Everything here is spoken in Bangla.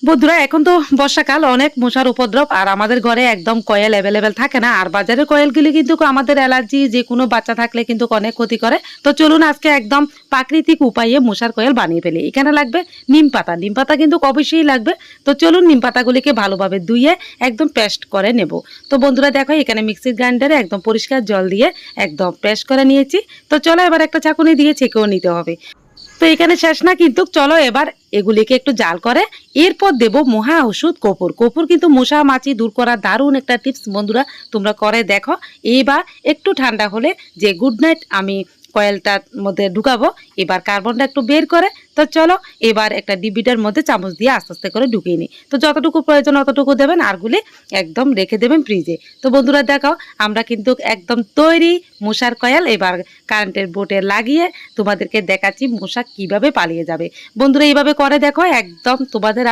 বন্ধুরা এখন তো বর্ষাকাল, অনেক মশার উপদ্রব, আর আমাদের ঘরে একদম কয়েল অ্যাভেলেবেল থাকে না। আর বাজারের কয়েলগুলি কিন্তু আমাদের অ্যালার্জি যে কোনো বাচ্চা থাকলে কিন্তু অনেক ক্ষতি করে। তো চলুন আজকে একদম প্রাকৃতিক উপায়ে মশার কয়েল বানিয়ে ফেলি। এখানে লাগবে নিম পাতা, নিম পাতা কিন্তু অবশ্যই লাগবে। তো চলুন নিম পাতাগুলিকে ভালোভাবে ধুয়ে একদম পেস্ট করে নেব। তো বন্ধুরা দেখো এখানে মিক্সির গ্রাইন্ডারে একদম পরিষ্কার জল দিয়ে একদম পেস্ট করে নিয়েছি। তো চলো এবার একটা চাকুনি দিয়ে ছেঁকেও নিতে হবে। তো এখানে শেষ না কিন্তু, চলো এবার এগুলিকে একটু জাল করে এরপর দেব মহা ওষুধ কপুর। কপুর কিন্তু মশা মাছি দূর করার দারুণ একটা টিপস বন্ধুরা, তোমরা করে দেখো। এইবার একটু ঠান্ডা হলে যে গুড নাইট আমি কয়েলটার মধ্যে ঢুকাবো, এবার কার্বনটা একটু বের করে। তো চলো এবার একটা ডিবিটার মধ্যে চামচ দিয়ে আস্তে আস্তে করে ঢুকিয়ে নিই। তো যতটুকু প্রয়োজন অতটুকু দেবেন, আরগুলি একদম রেখে দেবেন ফ্রিজে। তো বন্ধুরা দেখাও আমরা কিন্তু একদম তৈরি মশার কয়েল। এবার কারেন্টের বোর্ডে লাগিয়ে তোমাদেরকে দেখাচ্ছি মশা কিভাবে পালিয়ে যাবে। বন্ধুরা এইভাবে করে দেখো, একদম তোমাদের